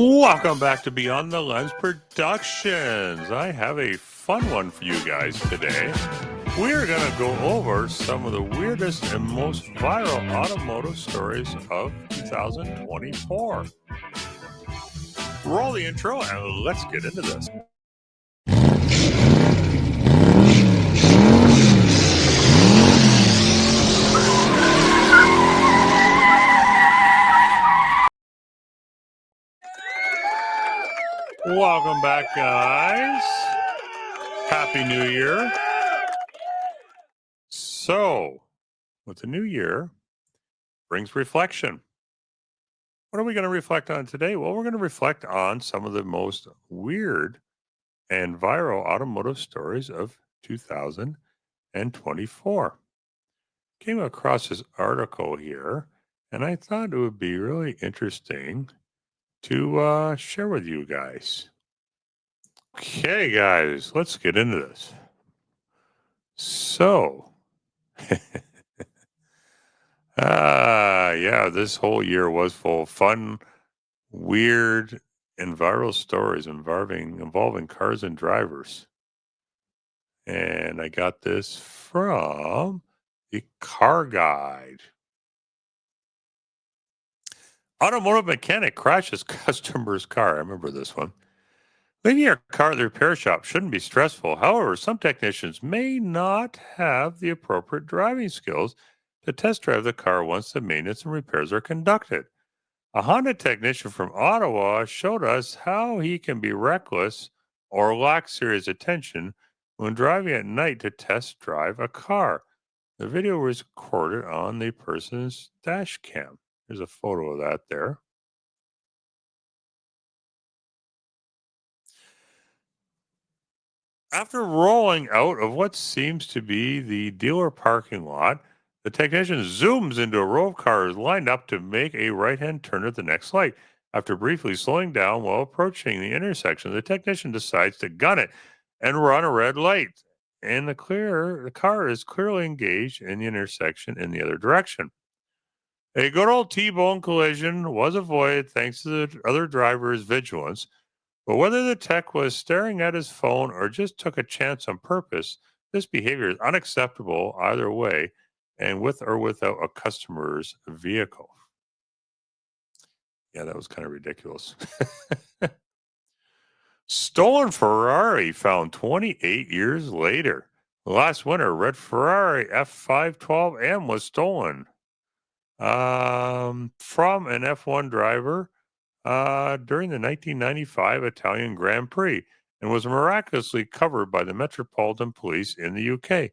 Welcome back to Beyond the Lens Productions. I have a fun one for you guys today. We're going to go over some of the weirdest and most viral automotive stories of 2024. Roll the intro and let's get into this. Welcome back, guys. Happy New Year. So, with the new year brings reflection. What are we going to reflect on today? Well, we're going to reflect on some of the most weird and viral automotive stories of 2024. Came across this article here, and I thought it would be really interesting to share with you guys. Okay, guys, let's get into this. So, yeah, this whole year was full of fun, weird, and viral stories involving cars and drivers. And I got this from the Car Guide. Automotive mechanic crashes customer's car. I remember this one. Leaving your car at the repair shop shouldn't be stressful. However, some technicians may not have the appropriate driving skills to test drive the car once the maintenance and repairs are conducted. A Honda technician from Ottawa showed us how he can be reckless or lack serious attention when driving at night to test drive a car. The video was recorded on the person's dash cam. There's a photo of that there. After rolling out of what seems to be the dealer parking lot, the technician zooms into a row of cars lined up to make a right hand turn at the next light. After briefly slowing down while approaching the intersection, the technician decides to gun it and run a red light. And the car is clearly engaged in the intersection in the other direction. A good old T-bone collision was avoided thanks to the other driver's vigilance. But whether the tech was staring at his phone or just took a chance on purpose, this behavior is unacceptable either way, and with or without a customer's vehicle. Yeah, that was kind of ridiculous. Stolen Ferrari found 28 years later. Last winter, red Ferrari F512M was stolen from an F1 driver during the 1995 Italian Grand Prix and was miraculously covered by the Metropolitan Police in the UK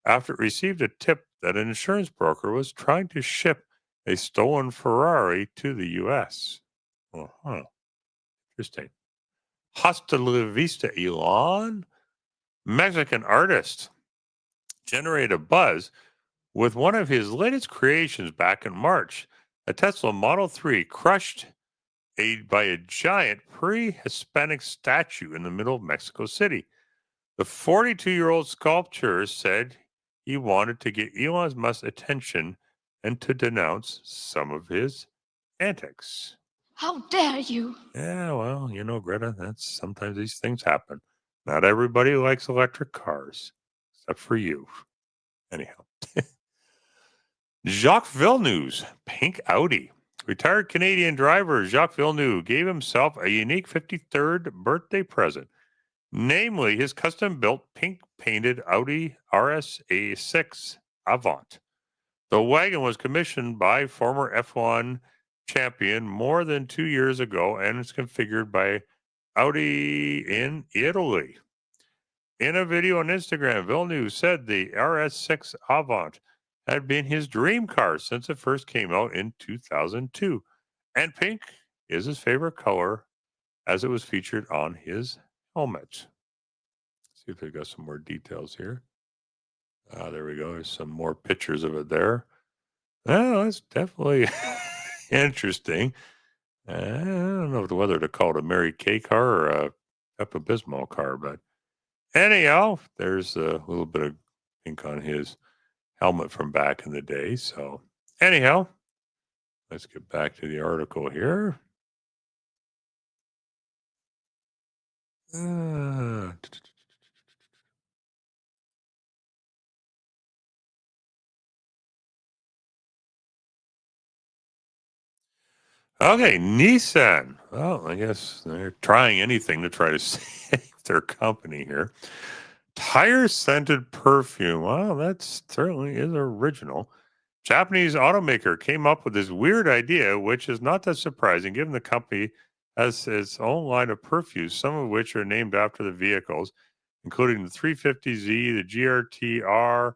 after it received a tip that an insurance broker was trying to ship a stolen Ferrari to the US. Uh-huh. Interesting. Hasta la vista, Elon. Mexican artist generated a buzz with one of his latest creations back in March. A Tesla Model 3 crushed by a giant pre-Hispanic statue in the middle of Mexico City. The 42-year-old sculptor said he wanted to get Elon Musk's attention and to denounce some of his antics. How dare you? Yeah, well, Greta, that's sometimes these things happen. Not everybody likes electric cars, except for you. Anyhow, Jacques Villeneuve's pink Audi. Retired Canadian driver Jacques Villeneuve gave himself a unique 53rd birthday present, namely his custom built pink painted Audi RS6 Avant. The wagon was commissioned by former F1 champion more than 2 years ago and is configured by Audi in Italy. In a video on Instagram, Villeneuve said the RS6 Avant had been his dream car since it first came out in 2002, and pink is his favorite color as it was featured on his helmet. See if they got some more details here. There we go. There's some more pictures of it there. Oh, that's definitely interesting. I don't know whether to call it a Mary Kay car or a Pepto Bismol car, but anyhow, there's a little bit of pink on his helmet from back in the day. So, anyhow, let's get back to the article here. Uh, okay, Nissan. Well, I guess they're trying anything to try to save their company here. Tire scented perfume. Wow, that certainly is original. Japanese automaker came up with this weird idea, which is not that surprising given the company has its own line of perfumes, some of which are named after the vehicles, including the 350Z, the GRTR,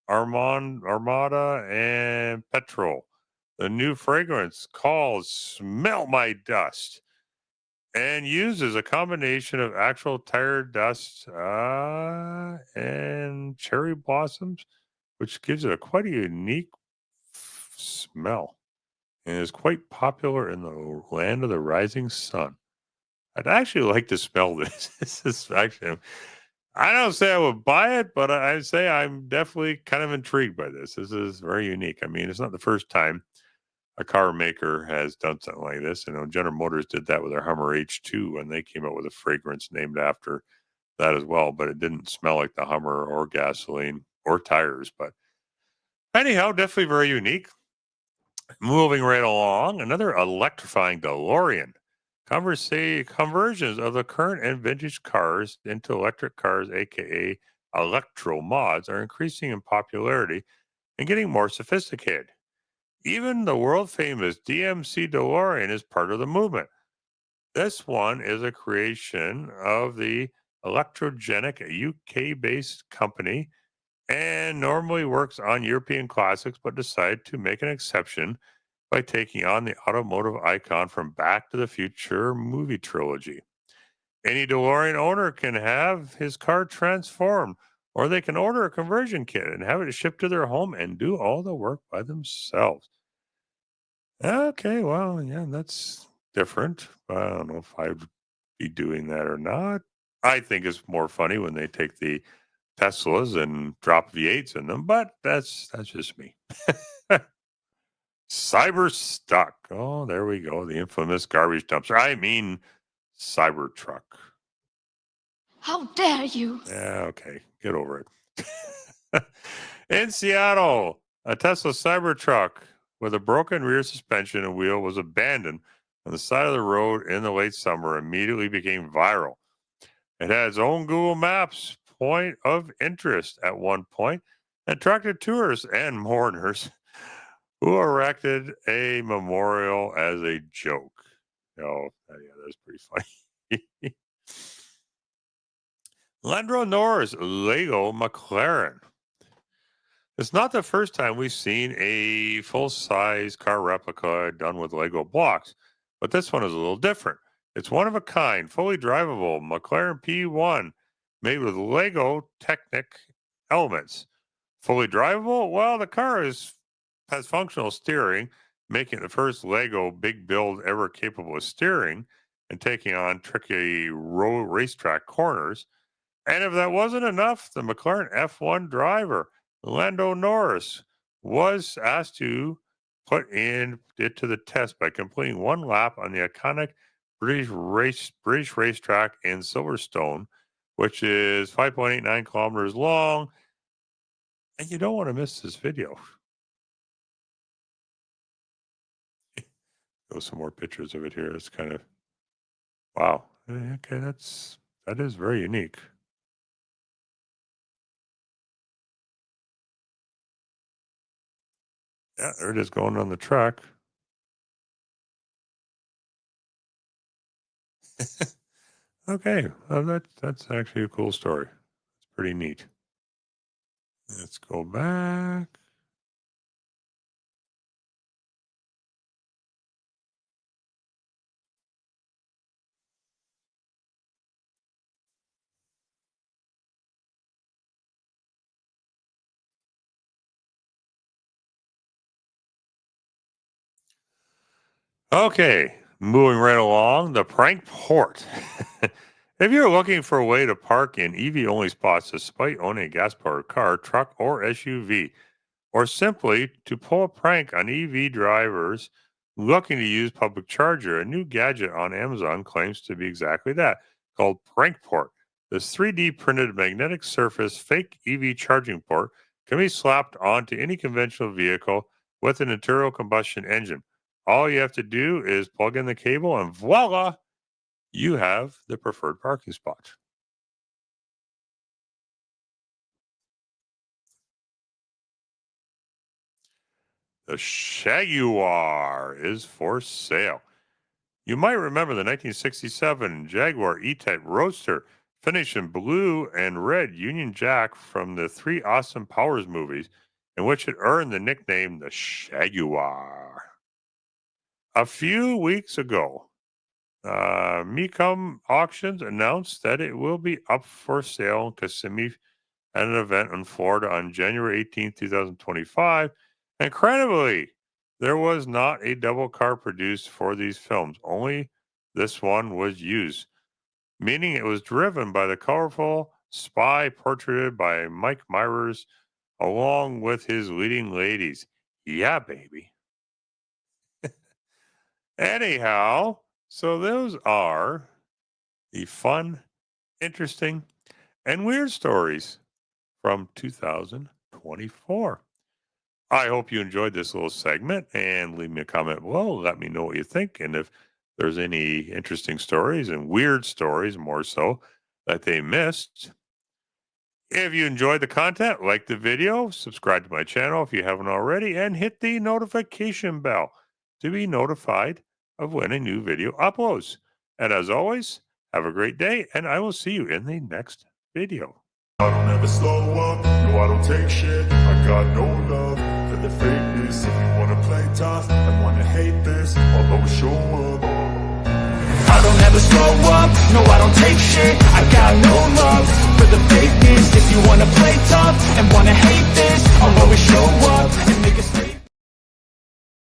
Armada, and Petrol. The new fragrance called Smell My Dust and uses a combination of actual tire dust and cherry blossoms, which gives it a quite a unique smell and is quite popular in the land of the rising sun. I'd actually like to smell this. This is actually, I don't say I would buy it, but I'd say I'm definitely kind of intrigued by this. This is very unique. I mean, it's not the first time a car maker has done something like this. You know, General Motors did that with their Hummer H2 when they came out with a fragrance named after that as well, but it didn't smell like the Hummer or gasoline or tires. But anyhow, definitely very unique. Moving right along, another electrifying DeLorean. Conversions of the current and vintage cars into electric cars, aka electro mods, are increasing in popularity and getting more sophisticated. Even the world famous DMC DeLorean is part of the movement. This one is a creation of the Electrogenic UK based company and normally works on European classics, but decided to make an exception by taking on the automotive icon from Back to the Future movie trilogy. Any DeLorean owner can have his car transformed, or they can order a conversion kit and have it shipped to their home and do all the work by themselves. Okay, well, yeah, that's different. I don't know if I'd be doing that or not. I think it's more funny when they take the Teslas and drop V8s in them, but that's just me. Cyberstuck. Oh, there we go. The infamous garbage dumpster. I mean, Cybertruck. How dare you? Yeah, okay. Get over it. In Seattle, a Tesla Cybertruck with a broken rear suspension and wheel was abandoned on the side of the road in the late summer, immediately became viral. It had its own Google Maps point of interest at one point and attracted tourists and mourners who erected a memorial as a joke. Oh, yeah, that's pretty funny. Landro Norris, Lego McLaren. It's not the first time we've seen a full size car replica done with Lego blocks, but this one is a little different. It's one of a kind, fully drivable McLaren P1 made with Lego Technic elements. Fully drivable? Well, the car has functional steering, making it the first Lego big build ever capable of steering and taking on tricky road racetrack corners. And if that wasn't enough, the McLaren F1 driver, Lando Norris, was asked to put in it to the test by completing one lap on the iconic British racetrack in Silverstone, which is 5.89 kilometers long. And you don't want to miss this video. Go some more pictures of it here. It's kind of wow. Okay, that is very unique. Yeah, there it is going on the track. Okay, well, that's actually a cool story. It's pretty neat. Let's go back. Okay, moving right along. The prank port. If you're looking for a way to park in EV only spots despite owning a gas powered car, truck, or SUV, or simply to pull a prank on EV drivers looking to use public charger, a new gadget on Amazon claims to be exactly that. called Prankport. This 3D printed magnetic surface fake EV charging port can be slapped onto any conventional vehicle with an internal combustion engine. All you have to do is plug in the cable and voila, you have the preferred parking spot. The Jaguar is for sale. You might remember the 1967 Jaguar E-Type Roadster, finished in blue and red Union Jack from the Three Austin Powers movies, in which it earned the nickname the Jaguar. A few weeks ago, Mecum Auctions announced that it will be up for sale in Kissimmee at an event in Florida on January 18th, 2025. Incredibly, there was not a double car produced for these films. Only this one was used, meaning it was driven by the colorful spy portrayed by Mike Myers along with his leading ladies. Yeah, baby. Anyhow, so those are the fun, interesting, and weird stories from 2024. I hope you enjoyed this little segment and leave me a comment below. Let me know what you think and if there's any interesting stories and weird stories, more so, that they missed. If you enjoyed the content, like the video, subscribe to my channel if you haven't already, and hit the notification bell to be notified of when a new video uploads. And as always, have a great day, and I will see you in the next video. I don't ever slow up, no I don't take shit. I got no love for the fakeness. If you wanna play tough and wanna hate this, I'll always show up. I don't ever slow up, no I don't take shit. I got no love for the fakeness. If you wanna play tough and wanna hate